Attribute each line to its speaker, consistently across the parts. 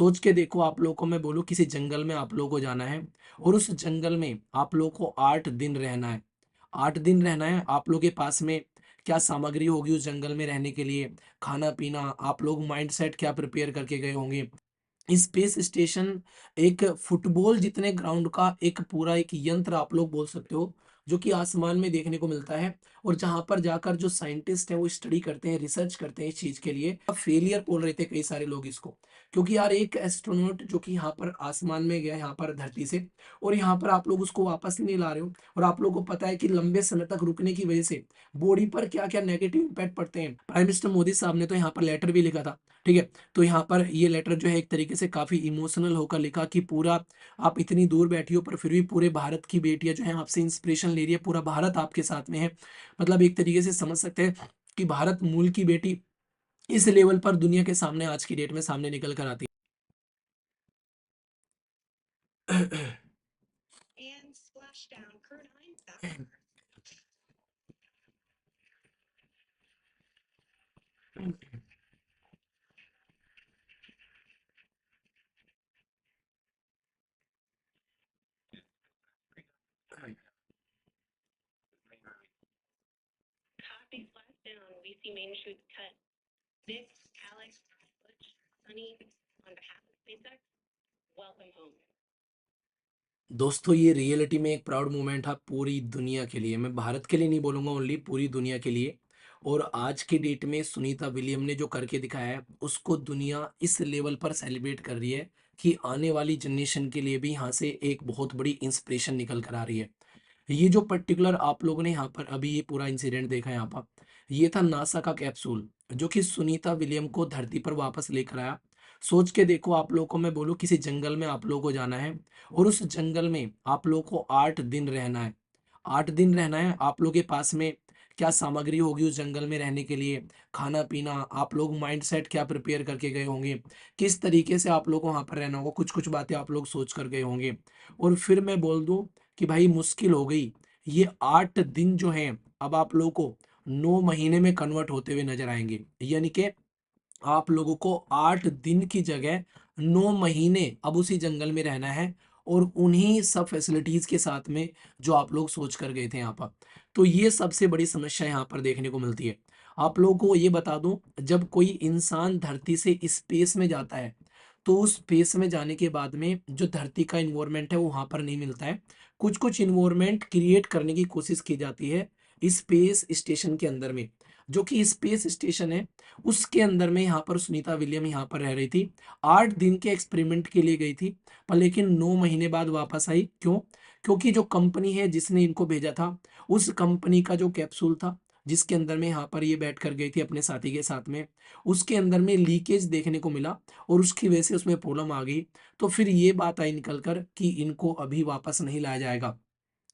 Speaker 1: सोच के देखो आप लोगों को मैं बोलूँ किसी जंगल में आप लोगों को जाना है और उस जंगल में आप लोगों को 8 दिन रहना है। 8 दिन रहना है, आप लोगों के पास में क्या सामग्री होगी उस जंगल में रहने के लिए, खाना-पीना, आप लोग माइंडसेट क्या प्रिपेयर करके गए होंगे। स्पेस स्टेशन एक फुटबॉल जितने ग्राउंड का एक पूरा एक यंत्र आप लोग बोल सकते हो, जो कि आसमान में देखने को मिलता है और जहाँ पर जाकर जो साइंटिस्ट हैं वो स्टडी करते हैं, रिसर्च करते हैं इस चीज़ के लिए। फेलियर बोल रहे थे कई सारे लोग इसको, क्योंकि यार एक एस्ट्रोनॉट जो कि यहाँ पर आसमान में गया यहाँ पर धरती से और यहाँ पर आप लोग उसको वापस नहीं ला रहे हो और आप लोगों को पता है कि लंबे समय तक रुकने की वजह से बॉडी पर क्या-क्या नेगेटिव इम्पैक्ट पड़ते हैं। प्राइम मिनिस्टर मोदी साहब ने तो यहाँ पर लेटर भी लिखा था, ठीक है? तो यहाँ पर ये लेटर जो है एक तरीके से काफ़ी इमोशनल होकर लिखा कि पूरा आप इतनी दूर बैठी हो पर फिर भी पूरे भारत की बेटियाँ जो हैं आपसे इंस्पिरेशन ले रही है, पूरा भारत आपके साथ में है। मतलब एक तरीके से समझ सकते हैं कि भारत मूल की बेटी इस लेवल पर दुनिया के सामने आज की डेट में सामने निकल कर आती है। दोस्तों ये रियलिटी में एक प्राउड मोमेंट था पूरी दुनिया के लिए। मैं भारत के लिए नहीं बोलूँगा ओनली, पूरी दुनिया के लिए। और आज की डेट में सुनीता विलियम ने जो करके दिखाया है, उसको दुनिया इस लेवल पर सेलिब्रेट कर रही है कि आने वाली जनरेशन के लिए भी यहाँ से एक बहुत बड़ी इंस्पिरेशन निकल कर आ रही है। ये जो पर्टिकुलर आप लोगों ने यहाँ पर अभी ये पूरा इंसिडेंट देखा है यहाँ पर, ये था नासा का कैप्सूल जो कि सुनीता विलियम को धरती पर वापस लेकर आया। सोच के देखो आप लोगों को मैं बोलूँ किसी जंगल में आप लोगों को जाना है और उस जंगल में आप लोगों को 8 दिन रहना है। 8 दिन रहना है, आप लोगों के पास में क्या सामग्री होगी उस जंगल में रहने के लिए, खाना-पीना, आप लोग माइंडसेट क्या प्रिपेयर करके गए होंगे, किस तरीके से आप लोगों को वहाँ पर रहना होगा, कुछ-कुछ बातें आप लोग सोच कर गए होंगे। और फिर मैं बोल दूँ कि भाई मुश्किल हो गई। ये 8 दिन जो हैं, अब आप लोगों को 9 महीने में कन्वर्ट होते हुए नज़र आएँगे। यानी कि आप लोगों को 8 दिन की जगह 9 महीने अब उसी जंगल में रहना है और उन्हीं सब फैसिलिटीज़ के साथ में जो आप लोग सोच कर गए थे यहाँ पर। तो ये सबसे बड़ी समस्या यहाँ पर देखने को मिलती है। आप लोगों को ये बता दूँ, जब कोई इंसान धरती से स्पेस में जाता है, तो उस स्पेस में जाने के बाद में जो धरती का एनवायरनमेंट है वो वहाँ पर नहीं मिलता है। कुछ-कुछ एनवायरनमेंट क्रिएट करने की कोशिश की जाती है स्पेस स्टेशन के अंदर में। जो कि स्पेस स्टेशन है उसके अंदर में यहाँ पर सुनीता विलियम यहाँ पर रह रही थी। 8 दिन के एक्सपेरिमेंट के लिए गई थी, पर लेकिन 9 महीने बाद वापस आई। क्यों? क्योंकि जो कंपनी है जिसने इनको भेजा था, उस कंपनी का जो कैप्सूल था, जिसके अंदर में यहाँ पर ये बैठ कर गई थी अपने साथी के साथ में, उसके अंदर में लीकेज देखने को मिला और उसकी वजह से उसमें प्रॉब्लम आ गई। तो फिर ये बात आई निकल कर कि इनको अभी वापस नहीं लाया जाएगा।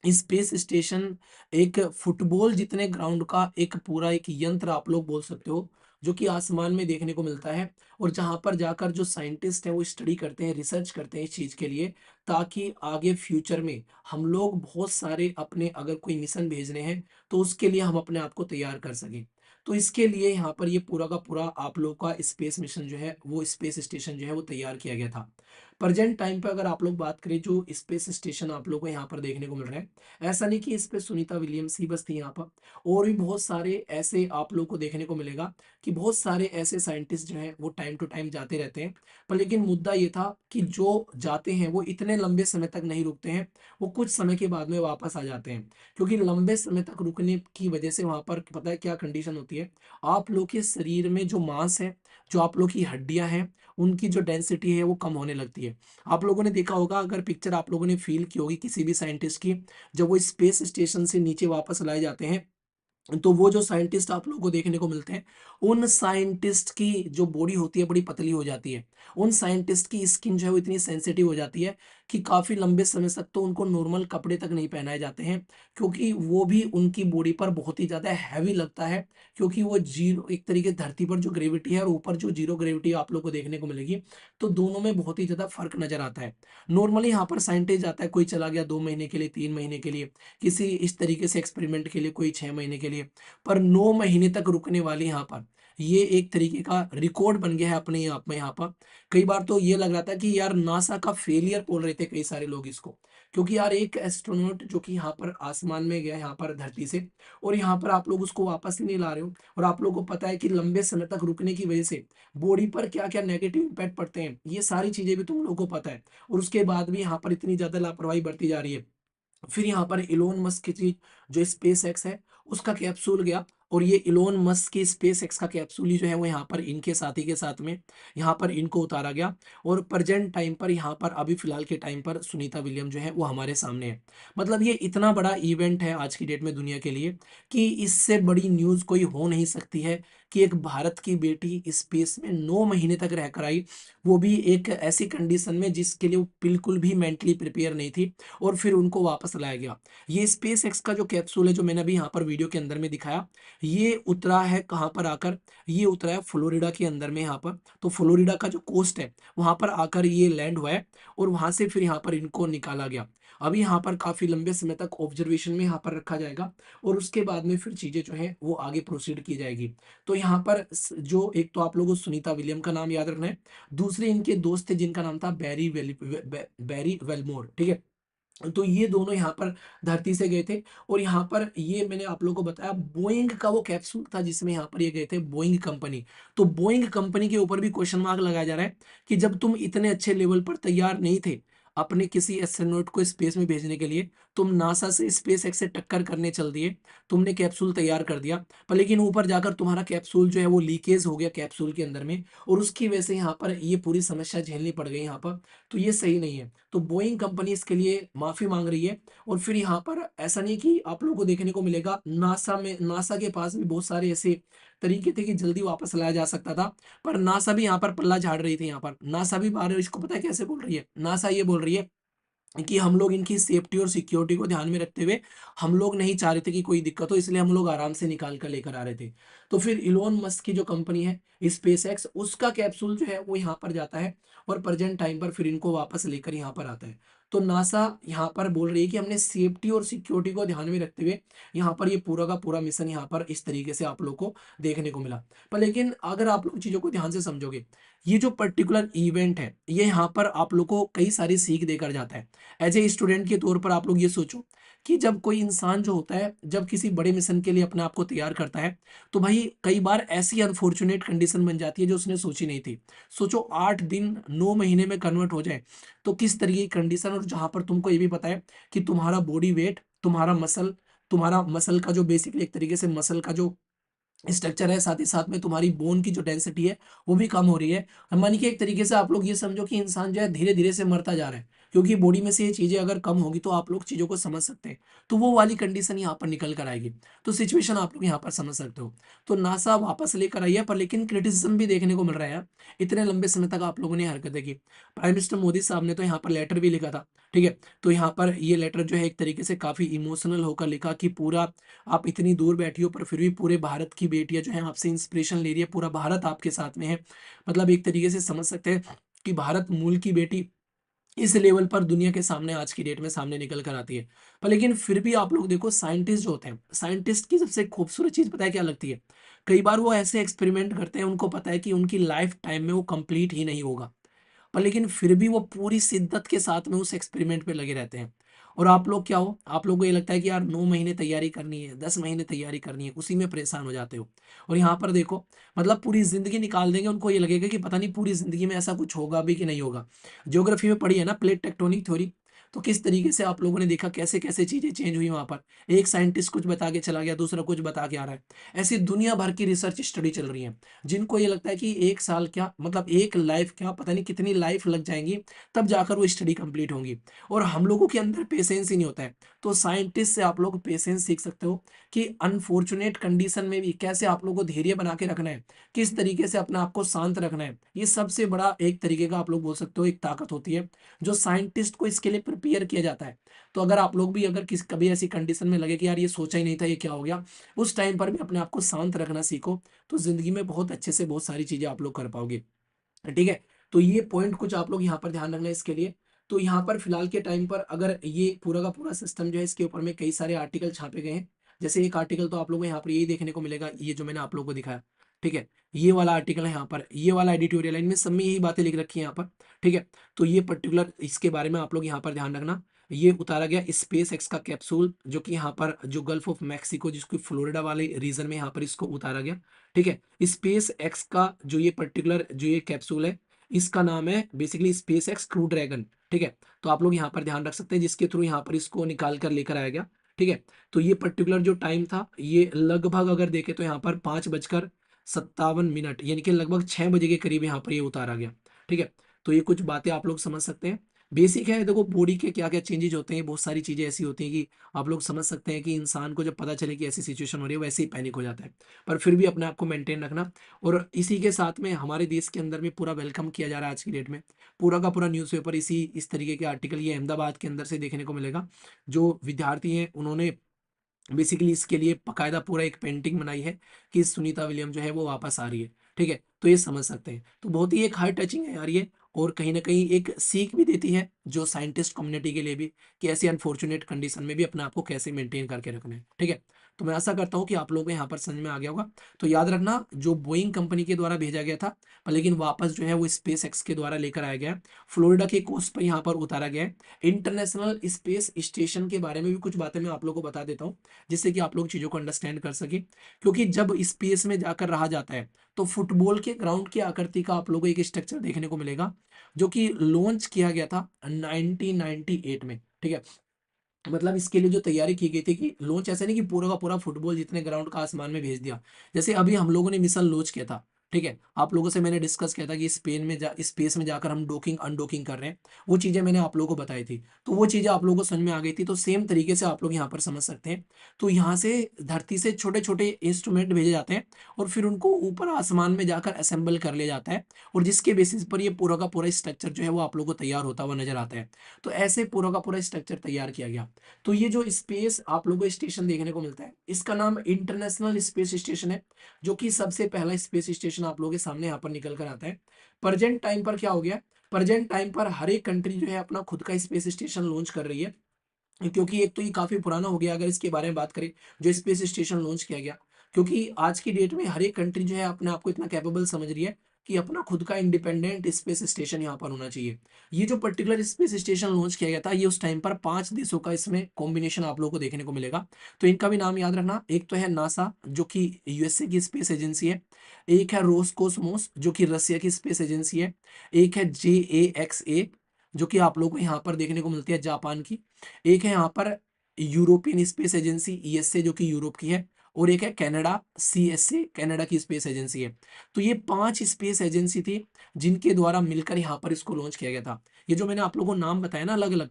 Speaker 1: स्पेस स्टेशन एक फुटबॉल जितने ग्राउंड का एक पूरा एक यंत्र आप लोग बोल सकते हो, जो कि आसमान में देखने को मिलता है और जहाँ पर जाकर जो साइंटिस्ट हैं वो स्टडी करते हैं, रिसर्च करते हैं इस चीज़ के लिए, ताकि आगे फ्यूचर में हम लोग बहुत सारे अपने अगर कोई मिशन भेजने हैं, तो उसके लिए हम अपने आप को तैयार कर सकें। तो इसके लिए यहाँ पर ये पूरा का पूरा आप लोग का स्पेस मिशन जो है, वो स्पेस स्टेशन जो है वो तैयार किया गया था। प्रेज़ेंट टाइम पे अगर आप लोग बात करें जो स्पेस स्टेशन आप लोगों को यहाँ पर देखने को मिल रहा है, ऐसा नहीं कि इस पे सुनीता विलियम्स ही बस थी यहाँ पर, और भी बहुत सारे ऐसे आप लोग को देखने को मिलेगा कि बहुत सारे ऐसे साइंटिस्ट जो हैं वो टाइम टू टाइम जाते रहते हैं। पर लेकिन मुद्दा ये था कि जो जाते हैं वो इतने लंबे समय तक नहीं रुकते हैं, वो कुछ समय के बाद में वापस आ जाते हैं। क्योंकि लंबे समय तक रुकने की वजह से वहाँ पर पता है क्या कंडीशन होती है, आप लोग के शरीर में जो मांस है, जो आप लोग की हड्डियाँ हैं, उनकी जो डेंसिटी है वो कम होने लगती है। आप लोगों ने देखा होगा, अगर पिक्चर आप लोगों ने फ़ील की होगी किसी भी साइंटिस्ट की, जब वो स्पेस स्टेशन से नीचे वापस लाए जाते हैं, तो वो जो साइंटिस्ट आप लोगों को देखने को मिलते हैं, उन साइंटिस्ट की जो बॉडी होती है बड़ी पतली हो जाती है। उन साइंटिस्ट की स्किन जो है वो इतनी सेंसिटिव हो जाती है कि काफ़ी लंबे समय तक तो उनको नॉर्मल कपड़े तक नहीं पहनाए जाते हैं, क्योंकि वो भी उनकी बॉडी पर बहुत ही ज़्यादा हैवी लगता है। क्योंकि वो जीरो एक तरीके धरती पर जो ग्रेविटी है और ऊपर जो ज़ीरो ग्रेविटी आप लोग को देखने को मिलेगी, तो दोनों में बहुत ही ज़्यादा फ़र्क नज़र आता है। नॉर्मली यहाँ पर साइंटिस्ट जाता है, कोई चला गया 2 महीने के लिए, 3 महीने के लिए, किसी इस तरीके से एक्सपेरिमेंट के लिए, कोई 6 महीने के लिए, पर 9 महीने तक रुकने वाली यहाँ पर ये एक तरीके का रिकॉर्ड बन गया है अपने आप में यहाँ पर। कई बार तो ये लग रहा था कि यार नासा का फेलियर बोल रहे थे कई सारे लोग इसको, क्योंकि यार एक एस्ट्रोनॉट जो कि यहाँ पर आसमान में गया यहाँ पर धरती से, और यहाँ पर आप लोग उसको वापस ही नहीं ला रहे हो। और आप लोगों को पता है कि लंबे समय तक रुकने की वजह से बॉडी पर क्या-क्या नेगेटिव इम्पैक्ट पड़ते हैं, ये सारी चीज़ें भी तुम लोगों को पता है। और उसके बाद भी यहाँ पर इतनी ज़्यादा लापरवाही बरती जा रही है। फिर यहाँ पर इलोन मस्क की जो स्पेस एक्स है उसका कैप्सूल गया, और ये इलोन मस्क की स्पेस एक्स का कैप्सूल ही जो है वो यहाँ पर इनके साथी के साथ में यहाँ पर इनको उतारा गया। और प्रेजेंट टाइम पर यहाँ पर अभी फिलहाल के टाइम पर सुनीता विलियम जो है वो हमारे सामने है। मतलब ये इतना बड़ा इवेंट है आज की डेट में दुनिया के लिए कि इससे बड़ी न्यूज़ कोई हो नहीं सकती है कि एक भारत की बेटी स्पेस में 9 महीने तक रहकर आई, वो भी एक ऐसी कंडीशन में जिसके लिए वो बिल्कुल भी मेंटली प्रिपेयर नहीं थी, और फिर उनको वापस लाया गया। ये स्पेस एक्स का जो कैप्सूल है जो मैंने अभी यहाँ पर वीडियो के अंदर में दिखाया, ये उतरा है कहाँ पर आकर, ये उतरा है फ्लोरिडा के अंदर में यहाँ पर। तो फ्लोरिडा का जो कोस्ट है वहाँ पर आकर ये लैंड हुआ है, और वहाँ से फिर यहाँ पर इनको निकाला गया। अभी यहाँ पर काफ़ी लंबे समय तक ऑब्जर्वेशन में यहाँ पर रखा जाएगा, और उसके बाद में फिर चीज़ें जो हैं वो आगे प्रोसीड की जाएगी। तो यहाँ पर जो एक तो आप लोगों को सुनीता विलियम का नाम याद रखना है, दूसरे इनके दोस्त थे जिनका नाम था बैरी वेलमोर, ठीक है। तो ये दोनों यहाँ पर धरती से गए थे, और यहाँ पर ये मैंने आप लोगों को बताया बोइंग का वो कैप्सूल था जिसमें यहाँ पर ये गए थे बोइंग कंपनी। तो बोइंग कंपनी के ऊपर भी क्वेश्चन मार्क लगाया जा रहा है कि जब तुम इतने अच्छे लेवल पर तैयार नहीं थे अपने किसी एस्ट्रोनॉट को स्पेस में भेजने के लिए, तुम नासा से स्पेस एक्स से टक्कर करने चल दिए, तुमने कैप्सूल तैयार कर दिया, पर लेकिन ऊपर जाकर तुम्हारा कैप्सूल जो है वो लीकेज हो गया कैप्सूल के अंदर में, और उसकी वजह से यहाँ पर ये पूरी समस्या झेलनी पड़ गई यहाँ पर। तो ये सही नहीं है। तो बोइंग कंपनी इसके लिए माफ़ी माँग रही है। और फिर यहाँ पर ऐसा नहीं कि आप लोगों को देखने को मिलेगा, नासा के पास भी बहुत सारे ऐसे तरीके थे कि जल्दी वापस लाया जा सकता था, पर नासा भी यहाँ पर पल्ला झाड़ रही थी यहाँ पर। नासा भी बाहर इसको पता है कैसे बोल रही है? नासा ये बोल रही है कि हम लोग इनकी सेफ्टी और सिक्योरिटी को ध्यान में रखते हुए हम लोग नहीं चाह रहे थे कि कोई दिक्कत हो, इसलिए हम लोग आराम से निकाल कर लेकर आ रहे थे। तो फिर इलोन मस्क की जो कंपनी है स्पेस एक्स, उसका कैप्सूल जो है वो यहाँ पर जाता है, और प्रेजेंट टाइम पर फिर इनको वापस लेकर यहाँ पर आता है। तो नासा यहाँ पर बोल रही है कि हमने सेफ्टी और सिक्योरिटी को ध्यान में रखते हुए यहाँ पर ये पूरा का पूरा मिशन यहाँ पर इस तरीके से आप लोग को देखने को मिला। पर लेकिन अगर आप लोग चीज़ों को ध्यान से समझोगे, ये जो पर्टिकुलर इवेंट है ये यहाँ पर आप लोग को कई सारी सीख देकर जाता है। एज ए स्टूडेंट के तौर पर आप लोग ये सोचो कि जब कोई इंसान जो होता है जब किसी बड़े मिशन के लिए अपने आप को तैयार करता है, तो भाई कई बार ऐसी अनफॉर्चुनेट कंडीशन बन जाती है जो उसने सोची नहीं थी। सोचो 8 दिन 9 महीने में कन्वर्ट हो जाए तो किस तरीके की कंडीशन, और जहां पर तुमको ये भी पता है कि तुम्हारा बॉडी वेट, तुम्हारा मसल का जो बेसिकली एक तरीके से मसल का जो स्ट्रक्चर है, साथ ही साथ में तुम्हारी बोन की जो डेंसिटी है वो भी कम हो रही है। मानिए कि एक तरीके से आप लोग ये समझो कि इंसान जो है धीरे धीरे से मरता जा रहा है, क्योंकि बॉडी में से ये चीजें अगर कम होगी तो आप लोग चीजों को समझ सकते हैं। तो वो वाली कंडीशन यहाँ पर निकल कर आएगी। तो सिचुएशन आप लोग यहाँ पर समझ सकते हो। तो नासा वापस लेकर आई है, पर लेकिन क्रिटिसिज्म भी देखने को मिल रहा है यार। इतने लंबे समय तक आप लोगों ने हरकतें की। प्राइम मिनिस्टर मोदी साहब ने तो यहाँ पर लेटर भी लिखा था, ठीक है। तो यहाँ पर ये लेटर जो है एक तरीके से काफी इमोशनल होकर लिखा कि पूरा आप इतनी दूर बैठी हो पर फिर भी पूरे भारत की बेटियां जो है आपसे इंस्पिरेशन ले रही है, पूरा भारत आपके साथ में है। मतलब एक तरीके से समझ सकते हैं कि भारत मूल की बेटी इस लेवल पर दुनिया के सामने आज की डेट में सामने निकल कर आती है। पर लेकिन फिर भी आप लोग देखो, साइंटिस्ट जो होते हैं, साइंटिस्ट की सबसे खूबसूरत चीज पता है क्या लगती है? कई बार वो ऐसे एक्सपेरिमेंट करते हैं, उनको पता है कि उनकी लाइफ टाइम में वो कंप्लीट ही नहीं होगा, पर लेकिन फिर भी वो पूरी शिद्दत के साथ में उस एक्सपेरिमेंट पे लगे रहते हैं। और आप लोग क्या हो, आप लोगों को ये लगता है कि यार 9 महीने तैयारी करनी है, 10 महीने तैयारी करनी है, उसी में परेशान हो जाते हो। और यहाँ पर देखो, मतलब पूरी जिंदगी निकाल देंगे, उनको ये लगेगा कि पता नहीं पूरी जिंदगी में ऐसा कुछ होगा भी कि नहीं होगा। ज्योग्राफी में पढ़ी है ना, प्लेट टेक्टोनिक थ्योरी। तो किस तरीके से आप लोगों ने देखा कैसे कैसे चीजें चेंज हुई वहां पर। एक साइंटिस्ट कुछ बता के चला गया, दूसरा कुछ बता के आ रहा है। ऐसी दुनिया भर की रिसर्च स्टडी चल रही है, जिनको ये लगता है कि 1 साल क्या, मतलब एक लाइफ क्या, पता नहीं कितनी लाइफ लग जाएंगी तब जाकर वो स्टडी कंप्लीट होंगी। और हम लोगों के अंदर पेशेंस ही नहीं होता है। तो साइंटिस्ट से आप लोग पेशेंस सीख सकते हो कि अनफॉर्चुनेट कंडीशन में भी कैसे आप लोगों को धैर्य बना के रखना है, किस तरीके से अपने आप को शांत रखना है। ये सबसे बड़ा एक तरीके का आप लोग बोल सकते हो एक ताकत होती है, जो साइंटिस्ट को इसके लिए प्रिपेयर किया जाता है। तो अगर आप लोग भी अगर किस कभी ऐसी कंडीशन में लगे कि यार ये सोचा ही नहीं था ये क्या हो गया, उस टाइम पर भी अपने आप को शांत रखना सीखो, तो ज़िंदगी में बहुत अच्छे से बहुत सारी चीज़ें आप लोग कर पाओगे। ठीक है? तो ये पॉइंट कुछ आप लोग यहाँ पर ध्यान रखना है इसके लिए। तो यहाँ पर फिलहाल के टाइम पर अगर ये पूरा का पूरा सिस्टम जो है, इसके ऊपर में कई सारे आर्टिकल छापे गए हैं। जैसे एक आर्टिकल तो आप लोगों को यहाँ पर यही देखने को मिलेगा, ये जो मैंने आप लोगों को दिखाया। ठीक है? ये वाला आर्टिकल है यहाँ पर, ये वाला एडिटोरियल लाइन में सब में यही बातें लिख रखी हैं यहाँ पर, ठीक है? तो ये पर्टिकुलर इसके बारे में आप लोग यहाँ पर ध्यान रखना। ये उतारा गया स्पेस एक्स का कैप्सूल, जो कि यहाँ पर जो गल्फ ऑफ मैक्सिको, जिसको फ्लोरिडा वाले रीजन में यहाँ पर इसको उतारा गया, ठीक है? स्पेस एक्स का जो ये पर्टिकुलर जो ये कैप्सूल है, इसका नाम है basically space x crew dragon, ठीक है? तो आप लोग यहाँ पर ध्यान रख सकते हैं, जिसके थ्रू यहाँ पर इसको निकाल कर लेकर आया गया, ठीक है? तो ये पर्टिकुलर जो टाइम था, ये लगभग अगर देखें तो यहाँ पर 5:57 यानी कि लगभग 6 बजे के करीब यहाँ पर ये उतारा गया, ठीक है? तो ये कुछ बातें आप लोग समझ सकते हैं। बेसिक है, देखो बॉडी के क्या-क्या चेंजेज़ होते हैं, बहुत सारी चीज़ें ऐसी होती हैं कि आप लोग समझ सकते हैं कि इंसान को जब पता चले कि ऐसी सिचुएशन हो रही है, वैसे ही पैनिक हो जाता है। पर फिर भी अपने आप को मेंटेन रखना, और इसी के साथ में हमारे देश के अंदर में पूरा वेलकम किया जा रहा है आज की डेट में। पूरा का पूरा न्यूज़पेपर इस तरीके के आर्टिकल ये अहमदाबाद के अंदर से देखने को मिलेगा। जो विद्यार्थी हैं उन्होंने बेसिकली इसके लिए बकायदा पूरा एक पेंटिंग बनाई है कि सुनीता विलियम जो है वो वापस आ रही है, ठीक है? तो ये समझ सकते हैं। तो बहुत ही एक हार्ट टचिंग है यार ये, और कहीं न कहीं एक सीख भी देती है जो साइंटिस्ट कम्युनिटी के लिए भी, कि ऐसी अनफॉर्च्यूनेट कंडीशन में भी अपने आप को कैसे मेंटेन करके रखना है, ठीक है? तो मैं आशा करता हूँ कि आप लोगों को यहाँ पर समझ में आ गया होगा। तो याद रखना, जो बोइंग कंपनी के द्वारा भेजा गया था, पर लेकिन वापस जो है वो स्पेस एक्स के द्वारा लेकर आया गया है। फ्लोरिडा के कोस्ट पर यहाँ पर उतारा गया है। इंटरनेशनल स्पेस स्टेशन के बारे में भी कुछ बातें मैं आप लोगों को बता देता हूँ, जिससे कि आप लोग चीज़ों को अंडरस्टैंड कर सकें। क्योंकि जब स्पेस में जाकर रहा जाता है, तो फुटबॉल के ग्राउंड की आकृति का आप लोगों को एक स्ट्रक्चर देखने को मिलेगा, जो कि लॉन्च किया गया था 1998 में, ठीक है? मतलब इसके लिए जो तैयारी की गई थी, कि लॉन्च ऐसा नहीं कि पूरा का पूरा फुटबॉल जितने ग्राउंड का आसमान में भेज दिया। जैसे अभी हम लोगों ने मिशन लॉन्च किया था, ठीक है? आप लोगों से मैंने डिस्कस किया था कि स्पेस में जाकर हम डॉकिंग अनडॉकिंग कर रहे हैं। वो चीज़ें मैंने आप लोगों को बताई थी। तो वो चीज़ें आप लोगों को समझ में आ गई थी, तो सेम तरीके से आप लोग यहाँ पर समझ सकते हैं। तो यहाँ से धरती से छोटे-छोटे इंस्ट्रूमेंट भेजे जाते हैं, और फिर उनको ऊपर आसमान में जाकर असेंबल कर लिया जाता है, और जिसके बेसिस पर ये पूरा का पूरा स्ट्रक्चर जो है वो आप लोगों को तैयार होता हुआ नज़र आता है। तो ऐसे पूरा का पूरा स्ट्रक्चर तैयार किया गया। तो ये जो स्पेस आप लोगों को स्टेशन देखने को मिलता है, इसका नाम इंटरनेशनल स्पेस स्टेशन है, जो कि सबसे पहला स्पेस स्टेशन आप लोगों के सामने यहाँ पर निकल कर आता है। प्रेजेंट टाइम पर क्या हो गया, प्रेजेंट टाइम पर हर एक कंट्री जो है अपना खुद का स्पेस स्टेशन लॉन्च कर रही है। क्योंकि एक तो ये काफ़ी पुराना हो गया अगर इसके बारे में बात करें, जो स्पेस स्टेशन लॉन्च किया गया। क्योंकि आज की डेट में हर एक कंट्री जो है अपने आप को इतना कैपेबल समझ रही है कि अपना खुद का इंडिपेंडेंट स्पेस स्टेशन यहाँ पर होना चाहिए। ये जो पर्टिकुलर स्पेस स्टेशन लॉन्च किया गया था, ये उस टाइम पर 5 देशों का इसमें कॉम्बिनेशन आप लोगों को देखने को मिलेगा। तो इनका भी नाम याद रखना, एक तो है नासा, जो कि यूएसए की स्पेस एजेंसी है। एक है रोसकोसमोस, जो कि रसिया की स्पेस एजेंसी है। एक है जेएक्सए, जो कि आप लोगों को यहाँ पर देखने को मिलती है जापान की। एक है यहाँ पर यूरोपियन स्पेस एजेंसी ईएसए, जो कि यूरोप की है, और एक है कनाडा सीएसए, कनाडा की स्पेस एजेंसी है। तो ये 5 स्पेस एजेंसी थी, जिनके द्वारा मिलकर यहाँ पर इसको लॉन्च किया गया था। ये जो मैंने आप लोगों को नाम बताया ना अलग-अलग,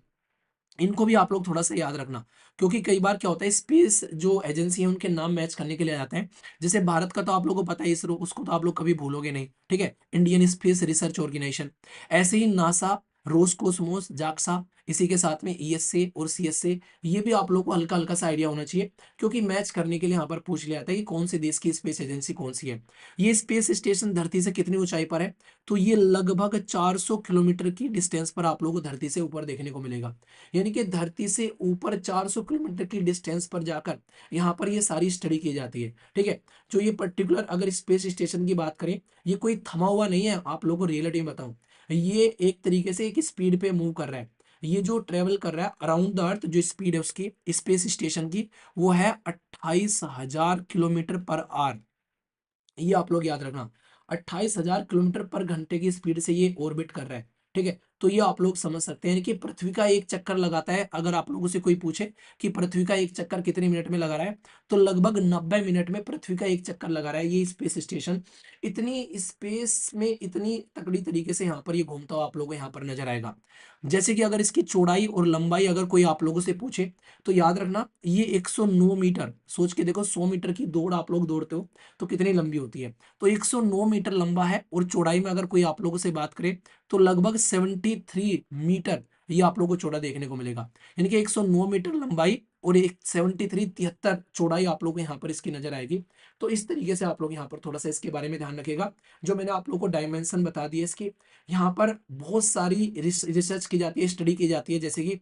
Speaker 1: इनको भी आप लोग थोड़ा-सा याद रखना, क्योंकि कई बार क्या होता है, स्पेस जो एजेंसी है उनके नाम मैच करने के लिए आ जाते हैं। जैसे भारत का तो आप लोगों को पता है इसरो, उसको तो आप लोग कभी भूलोगे नहीं, ठीक है? Indian space research organisation. ऐसे ही नासा, रोसकोसमोस, जाक्सा, इसी के साथ में ईएसए और सीएसए, ये भी आप लोगों को हल्का-हल्का सा आइडिया होना चाहिए, क्योंकि मैच करने के लिए यहाँ पर पूछ लिया जाता है कि कौन से देश की स्पेस एजेंसी कौन-सी है। ये स्पेस स्टेशन धरती से कितनी ऊँचाई पर है? तो ये लगभग 400 किलोमीटर की डिस्टेंस पर आप लोगों को धरती से ऊपर देखने को मिलेगा। यानी कि धरती से ऊपर 400 किलोमीटर की डिस्टेंस पर जाकर यहाँ पर ये सारी स्टडी की जाती है, ठीक है? जो ये पर्टिकुलर अगर स्पेस स्टेशन की बात करें, ये कोई थमा हुआ नहीं है, आप लोगों को रियलिटी में बताऊँ। ये एक तरीके से एक स्पीड पे मूव कर रहा है। ये जो ट्रैवल कर रहा है अराउंड द अर्थ, जो स्पीड है उसकी स्पेस स्टेशन की, वो है 28,000 किलोमीटर पर आवर। ये आप लोग याद रखना, 28,000 किलोमीटर पर घंटे की स्पीड से ये ऑर्बिट कर रहा है, ठीक है? तो ये आप लोग समझ सकते हैं कि पृथ्वी का एक चक्कर लगाता है, अगर आप लोगों से कोई पूछे कि पृथ्वी का एक चक्कर कितने मिनट में लगा रहा है, तो लगभग 90 मिनट में पृथ्वी का एक चक्कर लगा रहा है ये स्पेस स्टेशन। इतनी स्पेस में इतनी तगड़ी तरीके से यहाँ पर ये घूमता हुआ आप लोगों को यहाँ पर नज़र आएगा। जैसे कि अगर इसकी चौड़ाई और लंबाई अगर कोई आप लोगों से पूछे, तो याद रखना ये 109 मीटर, सोच के देखो 100 मीटर की दौड़ आप लोग दौड़ते हो, तो कितनी लंबी होती है। तो 109 मीटर लंबा है, और चौड़ाई में अगर कोई आप लोगों से बात करे, तो लगभग 73 मीटर ये आप लोगों को चौड़ा देखने को मिलेगा। यानी कि 109 मीटर लंबाई और एक 73 चौड़ाई आप लोगों को यहाँ पर इसकी नजर आएगी। तो इस तरीके से आप लोग यहाँ पर थोड़ा सा इसके बारे में ध्यान रखिएगा। जो मैंने आप लोगों को डायमेंशन बता दिए इसकी, यहाँ पर बहुत सारी रिसर्च की जाती है, स्टडी की जाती है, जैसे कि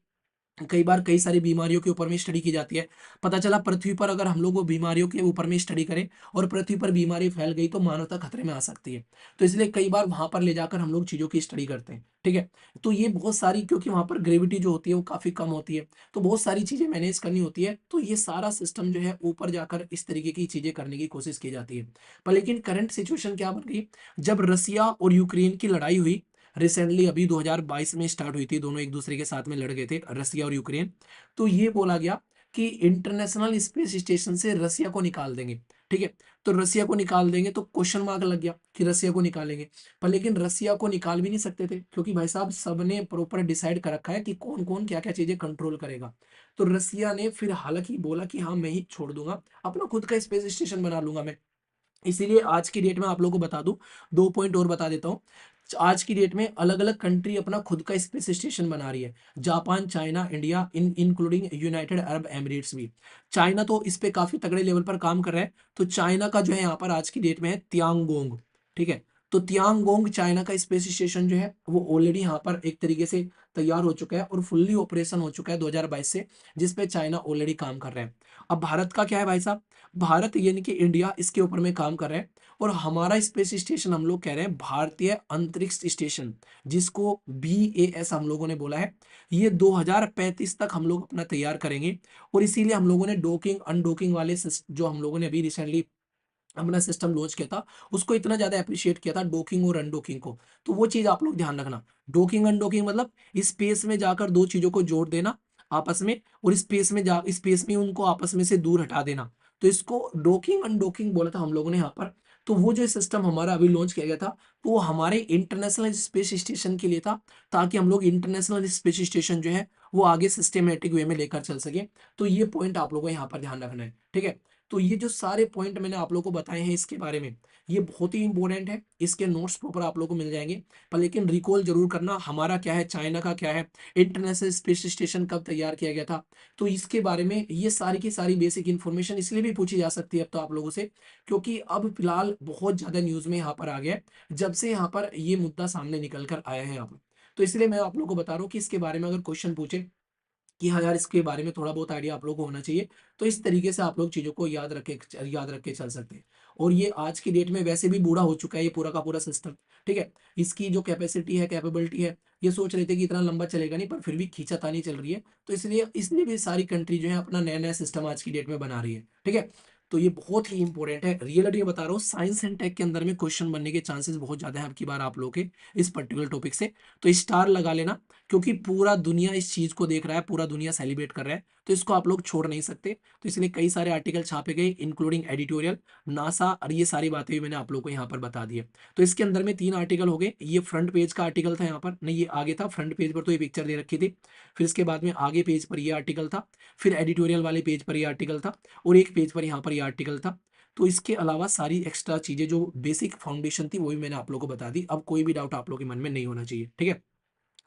Speaker 1: कई बार कई सारी बीमारियों के ऊपर में स्टडी की जाती है। पता चला पृथ्वी पर अगर हम लोग वो बीमारियों के ऊपर में स्टडी करें और पृथ्वी पर बीमारी फैल गई तो मानवता खतरे में आ सकती है। तो इसलिए कई बार वहाँ पर ले जाकर हम लोग चीज़ों की स्टडी करते हैं, ठीक है? तो ये बहुत सारी, क्योंकि वहाँ पर ग्रेविटी जो होती है वो काफ़ी कम होती है, तो बहुत सारी चीज़ें मैनेज करनी होती है। तो ये सारा सिस्टम जो है ऊपर जाकर इस तरीके की चीज़ें करने की कोशिश की जाती है। पर लेकिन करंट सिचुएशन क्या बन गई, जब रसिया और यूक्रेन की लड़ाई हुई, रिसेंटली अभी 2022 में स्टार्ट हुई थी, दोनों एक दूसरे के साथ में लड़ गए थे, रसिया और यूक्रेन। तो ये बोला गया कि इंटरनेशनल स्पेस स्टेशन से रसिया को निकाल देंगे, ठीक है? तो रसिया को निकाल देंगे तो क्वेश्चन मार्क लग गया कि रसिया को निकालेंगे। पर लेकिन रसिया को निकाल भी नहीं सकते थे, क्योंकि भाई साहब सबने प्रॉपर डिसाइड कर रखा है कि कौन-कौन, क्या-क्या चीज़ें कंट्रोल करेगा। तो रसिया ने फिर हालाँकि बोला कि हाँ, मैं ही छोड़ दूँगा, अपना खुद का स्पेस स्टेशन बना लूँगा मैं। इसीलिए आज की डेट में आप लोगों को बता दूँ, 2 पॉइंट और बता देता हूँ। आज की डेट में अलग-अलग कंट्री अपना खुद का स्पेस स्टेशन बना रही है। Japan, China, India, including United Arab Emirates भी। चाइना तो इस पे काफ़ी तगड़े लेवल पर काम कर रहा है। तो चाइना का जो है यहाँ पर आज की डेट में है तियांगोंग, ठीक है? तो तियांगोंग चाइना का स्पेस स्टेशन जो है वो ऑलरेडी यहाँ पर एक तरीके से तैयार हो चुका है और फुल्ली ऑपरेशन हो चुका है 2022 से, जिस पे चाइना ऑलरेडी काम कर रहा है। अब भारत का क्या है भाई साहब? भारत यानी कि इंडिया इसके ऊपर में काम कर रहा है और हमारा स्पेस स्टेशन हम लोग कह रहे हैं भारतीय अंतरिक्ष स्टेशन, जिसको बीएएस हम लोगों ने बोला है। ये 2035 तक हम लोग अपना तैयार करेंगे और इसीलिए हम लोगों ने डॉकिंग अनडॉकिंग वाले जो हम लोगों ने अभी रिसेंटली अपना सिस्टम लॉन्च किया था, उसको इतना ज़्यादा एप्रिशिएट किया था, डॉकिंग और अनडॉकिंग को। तो वो चीज़ आप लोग ध्यान रखना। डॉकिंग अनडॉकिंग मतलब स्पेस में जाकर 2 चीज़ों को जोड़ देना आपस में, और स्पेस में उनको आपस में से दूर हटा देना। तो इसको डॉकिंग अनडॉकिंग बोला था हम लोगों ने यहाँ पर। तो वो जो सिस्टम हमारा अभी लॉन्च किया गया था, तो वो हमारे इंटरनेशनल स्पेस स्टेशन के लिए था, ताकि हम लोग इंटरनेशनल स्पेस स्टेशन जो है, वो आगे सिस्टमैटिक वे में लेकर चल सकें। तो ये पॉइंट आप लोगों को यहाँ पर ध्यान रखना है, ठीक है? तो ये जो सारे पॉइंट मैंने आप लोगों को बताए हैं इसके बारे में, ये बहुत ही इंपॉर्टेंट है। इसके नोट्स प्रॉपर आप लोगों को मिल जाएँगे। पर लेकिन रिकॉल ज़रूर करना, हमारा क्या है, चाइना का क्या है, इंटरनेशनल स्पेस स्टेशन कब तैयार किया गया था। तो इसके बारे में ये सारी की सारी बेसिक इन्फॉर्मेशन इसलिए भी पूछी जा सकती है अब तो आप लोगों से, क्योंकि अब फिलहाल बहुत ज़्यादा न्यूज़ में यहाँ पर आ गया है, जब से यहाँ पर ये मुद्दा सामने निकल कर आया है यहाँ पर। तो इसलिए मैं आप लोगों को बता रहा हूँ कि इसके बारे में अगर क्वेश्चन पूछे कि हाँ यार, इसके बारे में थोड़ा बहुत आइडिया आप लोगों को होना चाहिए। तो इस तरीके से आप लोग चीज़ों को याद रख के चल सकते हैं। और ये आज की डेट में वैसे भी बूढ़ा हो चुका है ये पूरा का पूरा सिस्टम, ठीक है? इसकी जो कैपेसिटी है, कैपेबिलिटी है, ये सोच रहे थे कि इतना लंबा चलेगा नहीं, पर फिर भी खींचातानी चल रही है। तो इसलिए भी सारी कंट्री जो है अपना नया-नया सिस्टम आज की डेट में बना रही है, ठीक है? तो ये बहुत ही इंपॉर्टेंट है। रियलिटी में बता रहा हूँ, साइंस एंड टेक के अंदर में क्वेश्चन बनने के चांसेस बहुत ज़्यादा है अब की बार आप लोगों के इस पर्टिकुलर टॉपिक से। तो स्टार लगा लेना, क्योंकि पूरा दुनिया इस चीज़ को देख रहा है, पूरा दुनिया सेलिब्रेट कर रहा है, तो इसको आप लोग छोड़ नहीं सकते। तो इसलिए कई सारे आर्टिकल छापे गए, इंक्लूडिंग एडिटोरियल, नासा, और ये सारी बातें भी मैंने आप लोगों को यहाँ पर बता दी है। तो इसके अंदर में 3 आर्टिकल हो गए। ये फ्रंट पेज का आर्टिकल था यहाँ पर, नहीं ये आगे था, फ्रंट पेज पर तो ये पिक्चर दे रखी थी। फिर इसके बाद में आगे पेज पर ये आर्टिकल था, फिर एडिटोरियल वाले पेज पर ये आर्टिकल था, और एक पेज पर यहाँ पर ये आर्टिकल था। तो इसके अलावा सारी एक्स्ट्रा चीज़ें जो बेसिक फाउंडेशन थी, वो भी मैंने आप लोगों को बता दी। अब कोई भी डाउट आप लोगों के मन में नहीं होना चाहिए, ठीक है?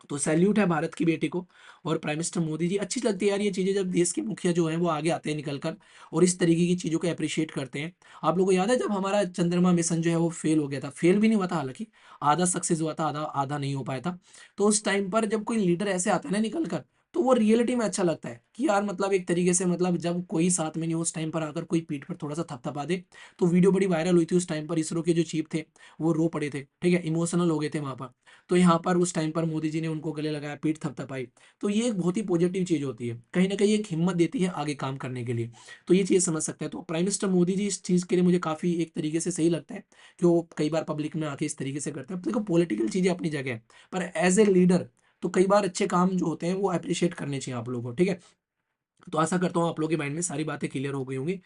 Speaker 1: तो सैल्यूट है भारत की बेटी को और प्राइम मिनिस्टर मोदी जी। अच्छी लगती है यार ये चीज़ें, जब देश के मुखिया जो हैं वो आगे आते हैं निकल कर और इस तरीके की चीज़ों को एप्रिशिएट करते हैं। आप लोगों को याद है जब हमारा चंद्रमा मिशन जो है वो फेल हो गया था, फेल भी नहीं हुआ था हालाँकि, आधा सक्सेस हुआ था, आधा आधा नहीं हो पाया था। तो उस टाइम पर जब कोई लीडर ऐसे आता है ना निकल कर, तो वो रियलिटी में अच्छा लगता है कि यार मतलब एक तरीके से, मतलब जब कोई साथ में नहीं हो उस टाइम पर आकर कोई पीठ पर थोड़ा-सा थपथपा दे। तो वीडियो बड़ी वायरल हुई थी उस टाइम पर, इसरो के जो चीफ थे, वो रो पड़े थे, ठीक है? इमोशनल हो गए थे वहाँ पर। तो यहाँ पर उस टाइम पर मोदी जी ने उनको गले लगाया, पीठ थपथपाई। तो ये एक बहुत ही पॉजिटिव चीज़ होती है। कहीं न कहीं एक हिम्मत देती है आगे काम करने के लिए। तो ये चीज़ समझ सकते हैं। तो प्राइम मिनिस्टर मोदी जी इस चीज़ के लिए मुझे काफ़ी एक तरीके से सही लगता है कि वो कई बार पब्लिक में आके इस तरीके से करते हैं। देखो पॉलिटिकल चीज़ें अपनी जगह है, पर एज़ ए लीडर तो कई बार अच्छे काम जो होते हैं वो एप्रिशिएट करने चाहिए आप लोगों को, ठीक है? तो आशा करता हूँ आप लोगों के माइंड में सारी बातें क्लियर हो गई होंगी।